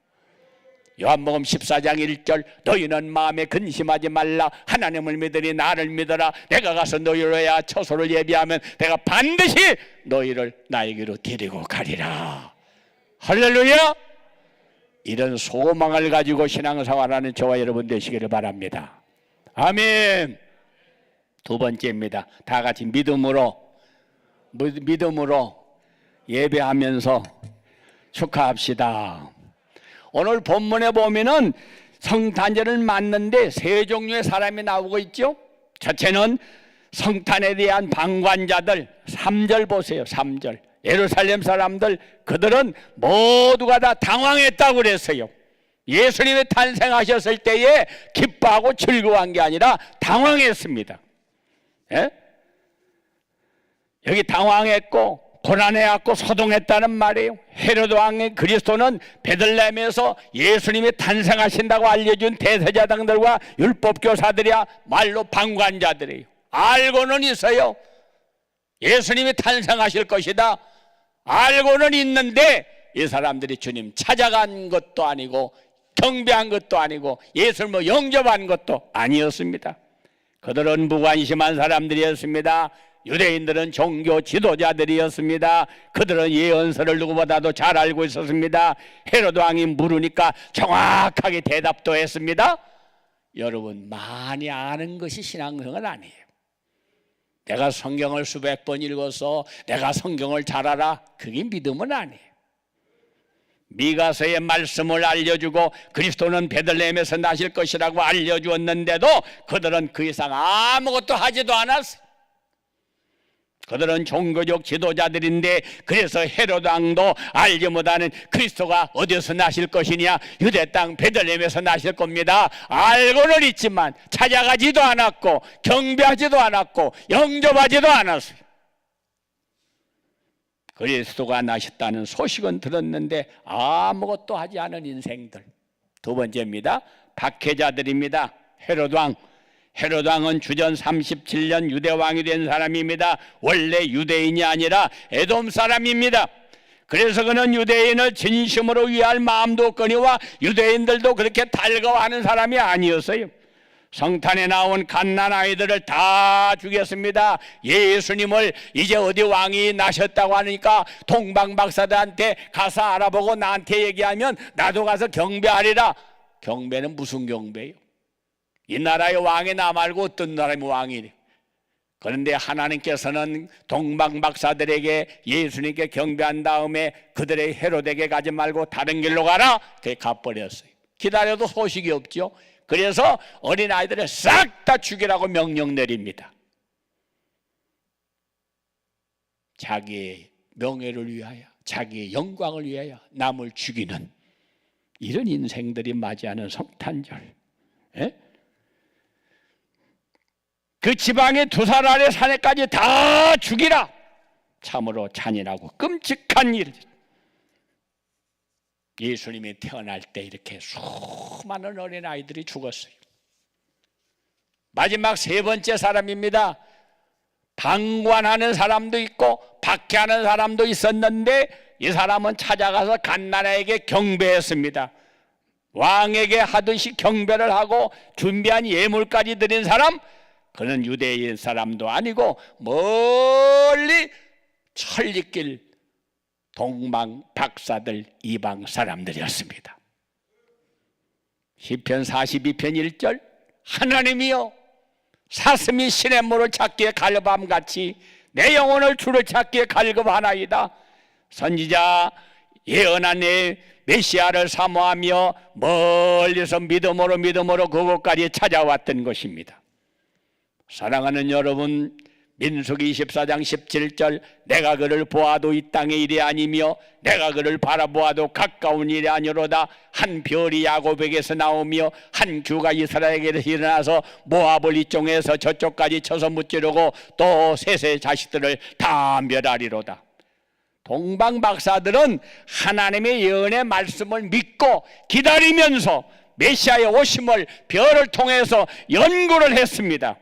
요한복음 14장 1절 너희는 마음에 근심하지 말라. 하나님을 믿으니 나를 믿어라. 내가 가서 너희를 위하여 처소를 예비하면 내가 반드시 너희를 나에게로 데리고 가리라. 할렐루야. 이런 소망을 가지고 신앙생활하는 저와 여러분 되시기를 바랍니다. 아멘. 두 번째입니다. 다 같이 믿음으로 예배하면서 축하합시다. 오늘 본문에 보면은 성탄절을 맞는데 3종류의 사람이 나오고 있죠. 첫째는 성탄에 대한 방관자들 3절 보세요. 3절. 예루살렘 사람들 그들은 모두가 다 당황했다고 그랬어요. 예수님이 탄생하셨을 때에 기뻐하고 즐거워한 게 아니라 당황했습니다. 예? 여기 당황했고 고난해갖고 소동했다는 말이에요. 헤로드 왕의 그리스도는 베들레헴에서 예수님이 탄생하신다고 알려준 대제사장들과 율법교사들이야 말로 방관자들이에요. 알고는 있어요. 예수님이 탄생하실 것이다. 알고는 있는데 이 사람들이 주님 찾아간 것도 아니고 경배한 것도 아니고 예수님을 영접한 것도 아니었습니다. 그들은 무관심한 사람들이었습니다. 유대인들은 종교 지도자들이었습니다. 그들은 예언서를 누구보다도 잘 알고 있었습니다. 헤로드 왕이 물으니까 정확하게 대답도 했습니다. 여러분, 많이 아는 것이 신앙생활 아니에요. 내가 성경을 수백 번 읽어서 내가 성경을 잘 알아, 그게 믿음은 아니에요. 미가서의 말씀을 알려주고 그리스도는 베들레헴에서 나실 것이라고 알려주었는데도 그들은 그 이상 아무것도 하지도 않았어요. 그들은 종교적 지도자들인데 그래서 헤로드 왕도 알지 못하는 그리스도가 어디서 나실 것이냐, 유대 땅 베들레헴에서 나실 겁니다. 알고는 있지만 찾아가지도 않았고 경배하지도 않았고 영접하지도 않았어요. 그리스도가 나셨다는 소식은 들었는데 아무것도 하지 않은 인생들. 두 번째입니다. 박해자들입니다. 헤로드 왕. 헤로드 왕은 주전 37년 유대 왕이 된 사람입니다. 원래 유대인이 아니라 에돔 사람입니다. 그래서 그는 유대인을 진심으로 위할 마음도 없거니와 유대인들도 그렇게 달거워하는 사람이 아니었어요. 성탄에 나온 갓난 아이들을 다 죽였습니다. 예수님을 이제 어디 왕이 나셨다고 하니까 동방박사들한테 가서 알아보고 나한테 얘기하면 나도 가서 경배하리라. 경배는 무슨 경배예요? 이 나라의 왕이 나 말고 어떤 나라의 왕이니? 그런데 하나님께서는 동방박사들에게 예수님께 경배한 다음에 그들의 헤로데게 가지 말고 다른 길로 가라. 그게 가버렸어요. 기다려도 소식이 없죠. 그래서 어린아이들을 싹 다 죽이라고 명령 내립니다. 자기의 명예를 위하여, 자기의 영광을 위하여 남을 죽이는 이런 인생들이 맞이하는 성탄절. 예? 그 지방의 2살 아래 사내까지 다 죽이라. 참으로 잔인하고 끔찍한 일. 예수님이 태어날 때 이렇게 수많은 어린아이들이 죽었어요. 마지막 3번째 사람입니다. 방관하는 사람도 있고 박해하는 사람도 있었는데 이 사람은 찾아가서 갓난아에게 경배했습니다. 왕에게 하듯이 경배를 하고 준비한 예물까지 드린 사람, 그는 유대인 사람도 아니고 멀리 천리길 동방 박사들 이방 사람들이었습니다. 시편 42편 1절 하나님이여 사슴이 시냇물을 찾기에 갈급함같이 내 영혼을 주를 찾기에 갈급하나이다. 선지자 예언한 내 메시아를 사모하며 멀리서 믿음으로 그곳까지 찾아왔던 것입니다. 사랑하는 여러분, 민수기 24장 17절 내가 그를 보아도 이 땅의 일이 아니며 내가 그를 바라보아도 가까운 일이 아니로다. 한 별이 야곱에게서 나오며 한 규가 이스라엘에게서 일어나서 모압을 이쪽에서 저쪽까지 쳐서 무찌르고 또 셋의 자식들을 다 멸하리로다. 동방박사들은 하나님의 예언의 말씀을 믿고 기다리면서 메시아의 오심을 별을 통해서 연구를 했습니다.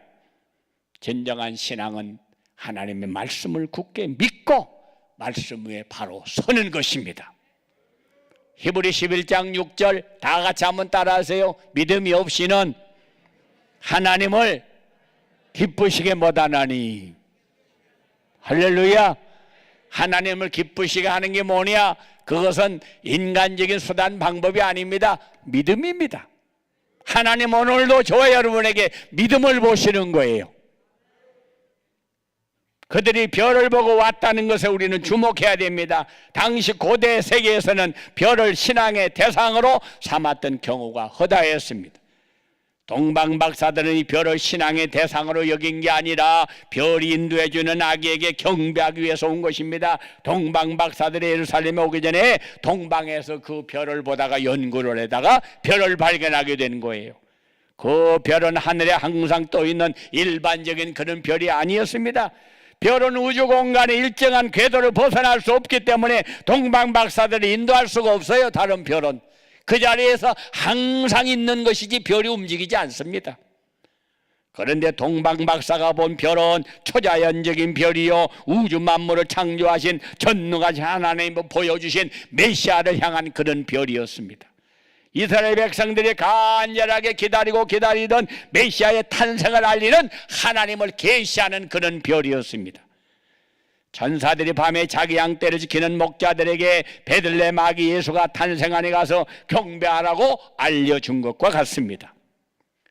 진정한 신앙은 하나님의 말씀을 굳게 믿고 말씀 위에 바로 서는 것입니다. 히브리 11장 6절 다 같이 한번 따라하세요. 믿음이 없이는 하나님을 기쁘시게 못하나니. 할렐루야. 하나님을 기쁘시게 하는 게 뭐냐? 그것은 인간적인 수단 방법이 아닙니다. 믿음입니다. 하나님 오늘도 저와 여러분에게 믿음을 보시는 거예요. 그들이 별을 보고 왔다는 것에 우리는 주목해야 됩니다. 당시 고대 세계에서는 별을 신앙의 대상으로 삼았던 경우가 허다했습니다. 동방박사들은 이 별을 신앙의 대상으로 여긴 게 아니라 별이 인도해주는 아기에게 경배하기 위해서 온 것입니다. 동방박사들이 예루살렘에 오기 전에 동방에서 그 별을 보다가 연구를 하다가 별을 발견하게 된 거예요. 그 별은 하늘에 항상 떠있는 일반적인 그런 별이 아니었습니다. 별은 우주 공간의 일정한 궤도를 벗어날 수 없기 때문에 동방박사들이 인도할 수가 없어요. 다른 별은 그 자리에서 항상 있는 것이지 별이 움직이지 않습니다. 그런데 동방박사가 본 별은 초자연적인 별이요, 우주 만물을 창조하신 전능하신 하나님을 보여주신 메시아를 향한 그런 별이었습니다. 이스라엘 백성들이 간절하게 기다리던 메시아의 탄생을 알리는 하나님을 계시하는 그런 별이었습니다. 천사들이 밤에 자기 양떼를 지키는 목자들에게 베들레헴 아기 예수가 탄생하니 가서 경배하라고 알려준 것과 같습니다.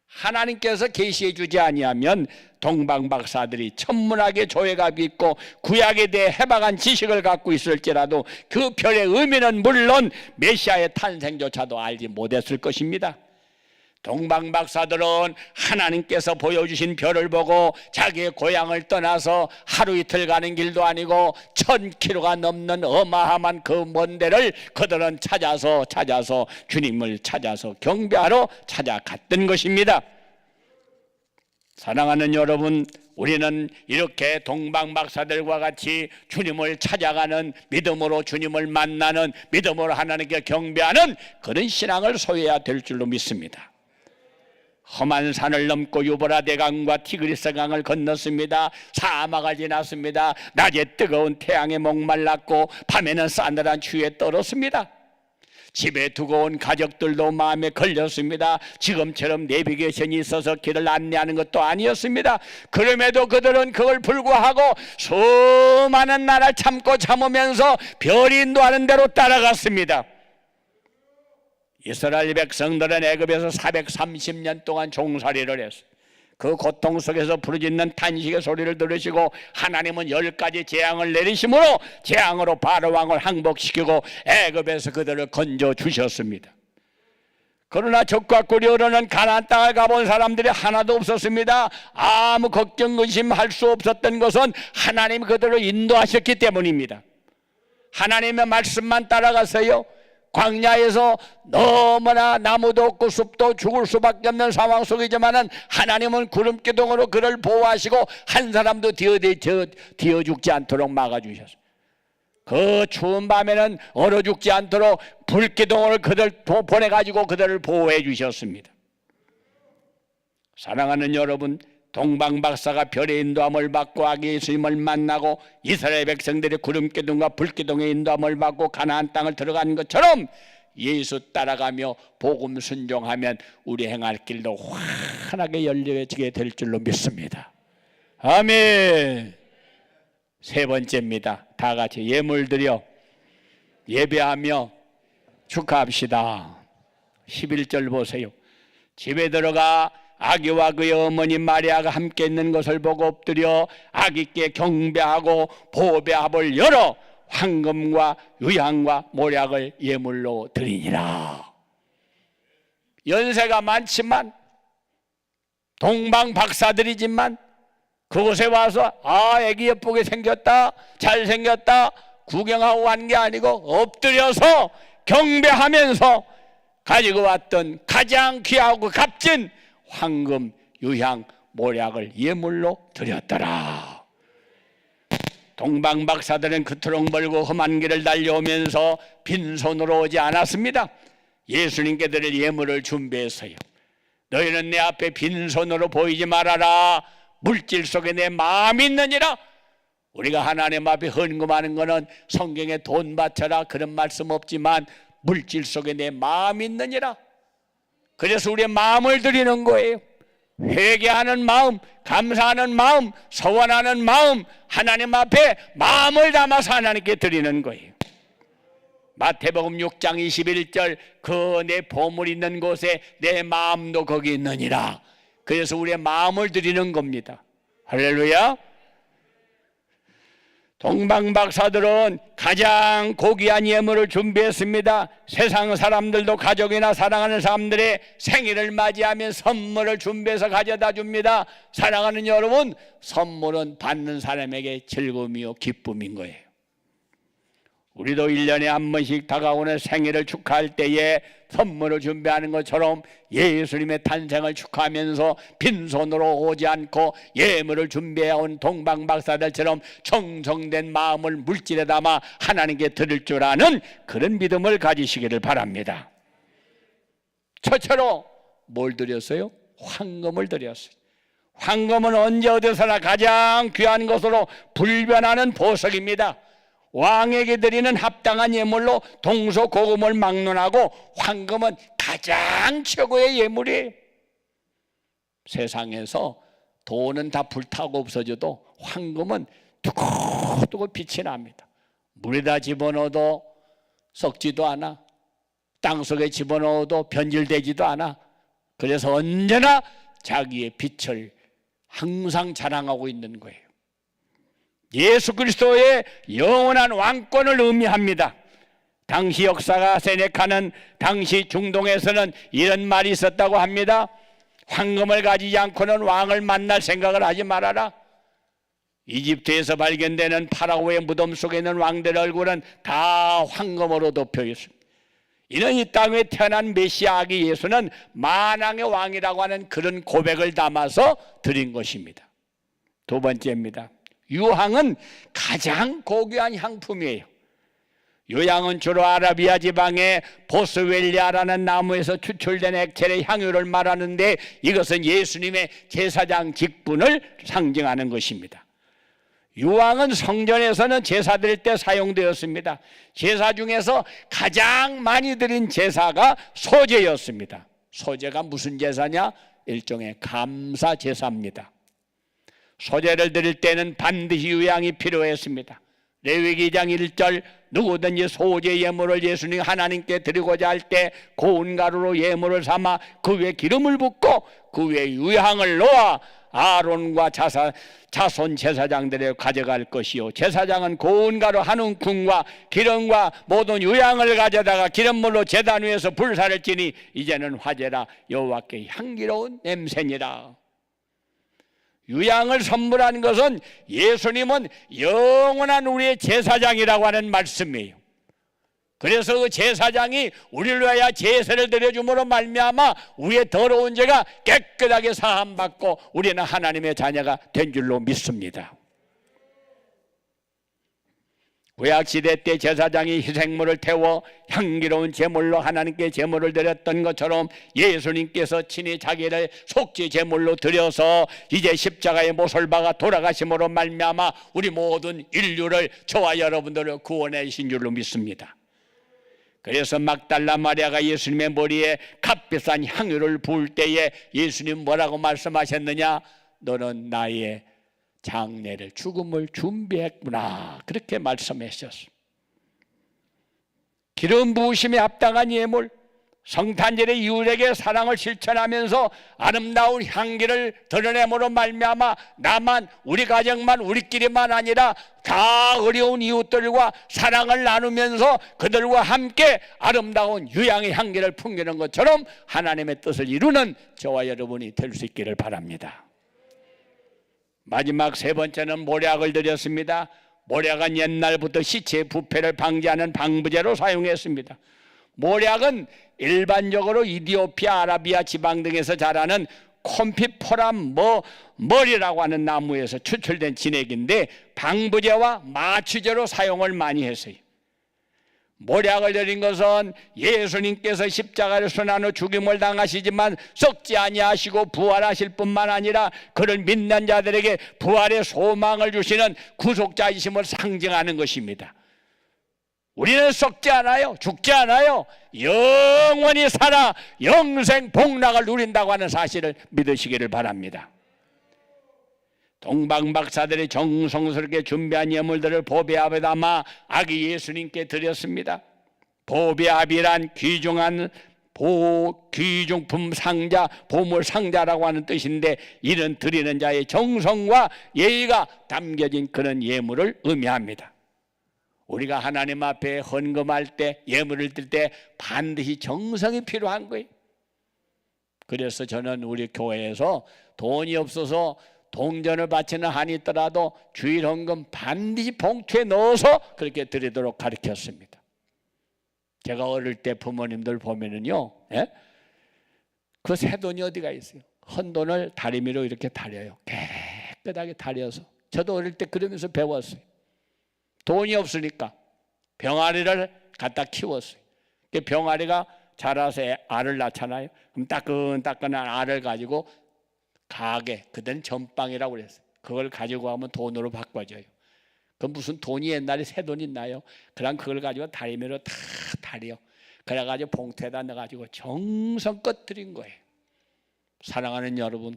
하나님께서 계시해 주지 아니하면 동방박사들이 천문학의 조예가 있고 구약에 대해 해박한 지식을 갖고 있을지라도 그 별의 의미는 물론 메시아의 탄생조차도 알지 못했을 것입니다. 동방박사들은 하나님께서 보여주신 별을 보고 자기의 고향을 떠나서 하루 이틀 가는 길도 아니고 1000km가 넘는 어마어마한 그 먼 데를 그들은 찾아서 주님을 찾아서 경배하러 찾아갔던 것입니다. 사랑하는 여러분, 우리는 이렇게 동방박사들과 같이 주님을 찾아가는 믿음으로 주님을 만나는 믿음으로 하나님께 경배하는 그런 신앙을 소유해야 될 줄로 믿습니다. 험한 산을 넘고 유브라데강과 티그리스강을 건넜습니다. 사막을 지났습니다. 낮에 뜨거운 태양에 목말랐고 밤에는 싸늘한 추위에 떨었습니다. 집에 두고 온 가족들도 마음에 걸렸습니다. 지금처럼 내비게이션이 있어서 길을 안내하는 것도 아니었습니다. 그럼에도 그들은 그걸 불구하고 수많은 날을 참으면서 별이 인도하는 대로 따라갔습니다. 이스라엘 백성들은 애굽에서 430년 동안 종살이를 했어요. 그 고통 속에서 부르짖는 탄식의 소리를 들으시고 하나님은 10가지 재앙을 내리심으로 재앙으로 바로 왕을 항복시키고 애굽에서 그들을 건져 주셨습니다. 그러나 적과 꿀이 흐르는 가나안 땅을 가본 사람들이 하나도 없었습니다. 아무 걱정 의심할 수 없었던 것은 하나님이 그들을 인도하셨기 때문입니다. 하나님의 말씀만 따라가세요. 광야에서 너무나 나무도 없고 숲도 죽을 수밖에 없는 상황 속이지만은 하나님은 구름기둥으로 그를 보호하시고 한 사람도 뒤어 죽지 않도록 막아주셨어요. 그 추운 밤에는 얼어 죽지 않도록 불기둥을 그들 보내가지고 그들을 보호해 주셨습니다. 사랑하는 여러분, 동방박사가 별의 인도함을 받고 아기 예수님을 만나고 이스라엘 백성들이 구름기둥과 불기둥의 인도함을 받고 가나안 땅을 들어가는 것처럼 예수 따라가며 복음 순종하면 우리 행할 길도 환하게 열려지게 될 줄로 믿습니다. 아멘. 세 번째입니다. 다 같이 예물 드려 예배하며 축하합시다. 11절 보세요. 집에 들어가 아기와 그의 어머니 마리아가 함께 있는 것을 보고 엎드려 아기께 경배하고 보배합을 열어 황금과 유향과 모략을 예물로 드리니라. 연세가 많지만 동방 박사들이지만 그곳에 와서 애기 예쁘게 생겼다, 잘생겼다 구경하고 간 게 아니고 엎드려서 경배하면서 가지고 왔던 가장 귀하고 값진 황금, 유향, 모략을 예물로 드렸더라. 동방박사들은 그토록 멀고 험한 길을 달려오면서 빈손으로 오지 않았습니다. 예수님께 드릴 예물을 준비했어요. 너희는 내 앞에 빈손으로 보이지 말아라. 물질 속에 내 마음이 있느니라. 우리가 하나님 앞에 헌금하는 것은 성경에 돈 바쳐라 그런 말씀 없지만 물질 속에 내 마음이 있느니라. 그래서 우리의 마음을 드리는 거예요. 회개하는 마음, 감사하는 마음, 서원하는 마음, 하나님 앞에 마음을 담아서 하나님께 드리는 거예요. 마태복음 6장 21절 그 내 보물 있는 곳에 내 마음도 거기 있느니라. 그래서 우리의 마음을 드리는 겁니다. 할렐루야. 동방박사들은 가장 고귀한 예물을 준비했습니다. 세상 사람들도 가족이나 사랑하는 사람들의 생일을 맞이하면 선물을 준비해서 가져다 줍니다. 사랑하는 여러분, 선물은 받는 사람에게 즐거움이요 기쁨인 거예요. 우리도 1년에 한 번씩 다가오는 생일을 축하할 때에 선물을 준비하는 것처럼 예수님의 탄생을 축하하면서 빈손으로 오지 않고 예물을 준비해온 동방박사들처럼 정성된 마음을 물질에 담아 하나님께 드릴 줄 아는 그런 믿음을 가지시기를 바랍니다. 첫째로 뭘 드렸어요? 황금을 드렸어요. 황금은 언제 어디서나 가장 귀한 것으로 불변하는 보석입니다. 왕에게 드리는 합당한 예물로 동서고금을 막론하고 황금은 가장 최고의 예물이에요. 세상에서 돈은 다 불타고 없어져도 황금은 두고두고 빛이 납니다. 물에다 집어넣어도 썩지도 않아, 땅속에 집어넣어도 변질되지도 않아. 그래서 언제나 자기의 빛을 항상 자랑하고 있는 거예요. 예수 그리스도의 영원한 왕권을 의미합니다. 당시 역사가 세네카는 당시 중동에서는 이런 말이 있었다고 합니다. 황금을 가지지 않고는 왕을 만날 생각을 하지 말아라. 이집트에서 발견되는 파라오의 무덤 속에 있는 왕들의 얼굴은 다 황금으로 덮여 있습니다. 이는 이 땅에 태어난 메시아 아기 예수는 만왕의 왕이라고 하는 그런 고백을 담아서 드린 것입니다. 두 번째입니다. 유황은 가장 고귀한 향품이에요. 유황은 주로 아라비아 지방의 보스웰리아라는 나무에서 추출된 액체의 향유를 말하는데 이것은 예수님의 제사장 직분을 상징하는 것입니다. 유황은 성전에서는 제사 드릴 때 사용되었습니다. 제사 중에서 가장 많이 드린 제사가 소제였습니다. 소제가 무슨 제사냐? 일종의 감사 제사입니다. 소제를 드릴 때는 반드시 유향이 필요했습니다. 레위기 2장 1절 누구든지 소제 예물을 예수님 하나님께 드리고자 할 때 고운 가루로 예물을 삼아 그 위에 기름을 붓고 그 위에 유향을 놓아 아론과 자손 제사장들에 가져갈 것이요, 제사장은 고운 가루 한 움큼과 기름과 모든 유향을 가져다가 기름물로 제단 위에서 불사를 지니 이제는 화제라 여호와께 향기로운 냄새니라. 유향을 선물하는 것은 예수님은 영원한 우리의 제사장이라고 하는 말씀이에요. 그래서 그 제사장이 우리를 위하여 제사를 드려줌으로 말미암아 우리의 더러운 죄가 깨끗하게 사함받고 우리는 하나님의 자녀가 된 줄로 믿습니다. 구약시대 때 제사장이 희생물을 태워 향기로운 제물로 하나님께 제물을 드렸던 것처럼 예수님께서 친히 자기를 속죄 제물로 드려서 이제 십자가의 못을 박아 돌아가심으로 말미암아 우리 모든 인류를, 저와 여러분들을 구원해 주신 줄로 믿습니다. 그래서 막달라 마리아가 예수님의 머리에 값비싼 향유를 부을 때에 예수님 뭐라고 말씀하셨느냐? 너는 나의 장례를, 죽음을 준비했구나, 그렇게 말씀하셨습니다. 기름 부으심에 합당한 예물, 성탄절에 이웃에게 사랑을 실천하면서 아름다운 향기를 드러내므로 말미암아 나만, 우리 가정만, 우리끼리만 아니라 다 어려운 이웃들과 사랑을 나누면서 그들과 함께 아름다운 유향의 향기를 풍기는 것처럼 하나님의 뜻을 이루는 저와 여러분이 될 수 있기를 바랍니다. 마지막 세 번째는 모략을 드렸습니다. 모략은 옛날부터 시체 부패를 방지하는 방부제로 사용했습니다. 모략은 일반적으로 이디오피아, 아라비아 지방 등에서 자라는 콤피포람 머리라고 하는 나무에서 추출된 진액인데 방부제와 마취제로 사용을 많이 했어요. 모략을 드린 것은 예수님께서 십자가를 순환으로 죽임을 당하시지만 썩지 아니하시고 부활하실 뿐만 아니라 그를 믿는 자들에게 부활의 소망을 주시는 구속자이심을 상징하는 것입니다. 우리는 썩지 않아요. 죽지 않아요. 영원히 살아 영생 복락을 누린다고 하는 사실을 믿으시기를 바랍니다. 동방박사들이 정성스럽게 준비한 예물들을 보배압에 담아 아기 예수님께 드렸습니다. 보배압이란 귀중한 귀중품 상자, 보물 상자라고 하는 뜻인데, 이런 드리는 자의 정성과 예의가 담겨진 그런 예물을 의미합니다. 우리가 하나님 앞에 헌금할 때, 예물을 드릴 때 반드시 정성이 필요한 거예요. 그래서 저는 우리 교회에서 돈이 없어서 동전을 바치는 한이 있더라도 주일 헌금 반드시 봉투에 넣어서 그렇게 드리도록 가르쳤습니다. 제가 어릴 때 부모님들 보면은요, 그 새 돈이 어디가 있어요? 헌돈을 다리미로 이렇게 다려요. 깨끗하게 다려서. 저도 어릴 때 그러면서 배웠어요. 돈이 없으니까 병아리를 갖다 키웠어요. 병아리가 자라서 알을 낳잖아요. 그럼 따끈따끈한 알을 가지고 가게, 그때는 전빵이라고 그랬어요. 그걸 가지고 가면 돈으로 바꿔줘요. 그 무슨 돈이 옛날에 새 돈 있나요? 그럼 그걸 가지고 다리미로 다 다려. 그래가지고 봉투에다 넣어가지고 정성껏 드린 거예요. 사랑하는 여러분,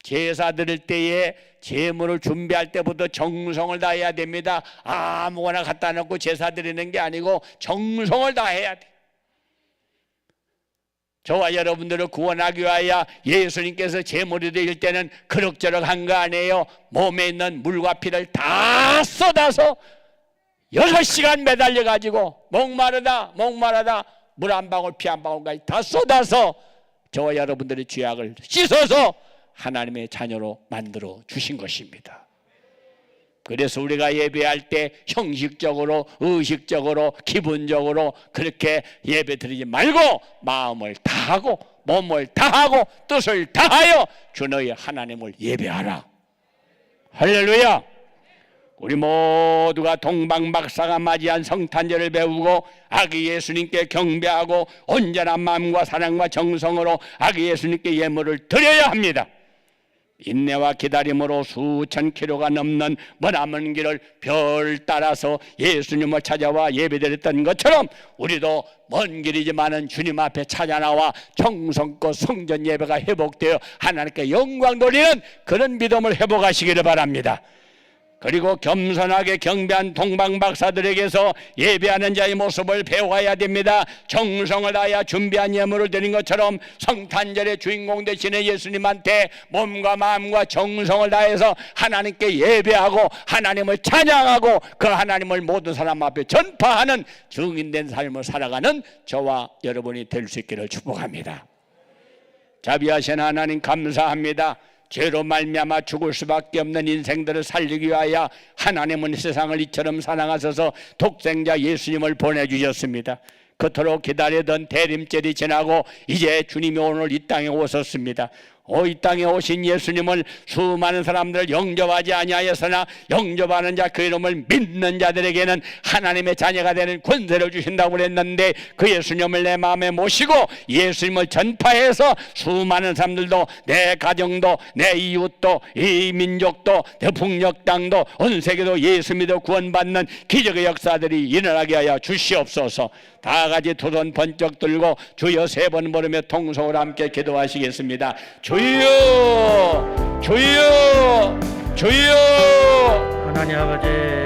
제사 드릴 때에 제물을 준비할 때부터 정성을 다해야 됩니다. 아무거나 갖다 놓고 제사 드리는 게 아니고 정성을 다해야 돼. 저와 여러분들을 구원하기 위하여 예수님께서 제물이 드릴 때는 그럭저럭 한 거 아니에요. 몸에 있는 물과 피를 다 쏟아서 6시간 매달려 가지고 목마르다 물 한 방울 피 한 방울까지 다 쏟아서 저와 여러분들의 죄악을 씻어서 하나님의 자녀로 만들어 주신 것입니다. 그래서 우리가 예배할 때 형식적으로, 의식적으로, 기분적으로 그렇게 예배 드리지 말고 마음을 다하고 몸을 다하고 뜻을 다하여 주 너희 하나님을 예배하라. 할렐루야. 우리 모두가 동방박사가 맞이한 성탄절을 배우고 아기 예수님께 경배하고 온전한 마음과 사랑과 정성으로 아기 예수님께 예물을 드려야 합니다. 인내와 기다림으로 수천 킬로가 넘는 머나먼 길을 별 따라서 예수님을 찾아와 예배드렸던 것처럼 우리도 먼 길이지만은 주님 앞에 찾아 나와 정성껏 성전 예배가 회복되어 하나님께 영광 돌리는 그런 믿음을 회복하시기를 바랍니다. 그리고 겸손하게 경배한 동방박사들에게서 예배하는 자의 모습을 배워야 됩니다. 정성을 다하여 준비한 예물을 드린 것처럼 성탄절의 주인공 되시는 예수님한테 몸과 마음과 정성을 다해서 하나님께 예배하고 하나님을 찬양하고 그 하나님을 모든 사람 앞에 전파하는 증인된 삶을 살아가는 저와 여러분이 될 수 있기를 축복합니다. 자비하신 하나님 감사합니다. 죄로 말미암아 죽을 수밖에 없는 인생들을 살리기 위하여 하나님은 세상을 이처럼 사랑하셔서 독생자 예수님을 보내주셨습니다. 그토록 기다리던 대림절이 지나고 이제 주님이 오늘 이 땅에 오셨습니다. 이 땅에 오신 예수님을 수많은 사람들을 영접하지 아니하였으나 영접하는 자 그 이름을 믿는 자들에게는 하나님의 자녀가 되는 권세를 주신다고 그랬는데 그 예수님을 내 마음에 모시고 예수님을 전파해서 수많은 사람들도 내 가정도 내 이웃도 이 민족도 내 북녘 땅도 온 세계도 예수 믿어 구원받는 기적의 역사들이 일어나게 하여 주시옵소서. 다 같이 두 손 번쩍 들고 주여 세 번 부르며 통성으로 함께 기도하시겠습니다. 주여 주여 주여. 하나님 아버지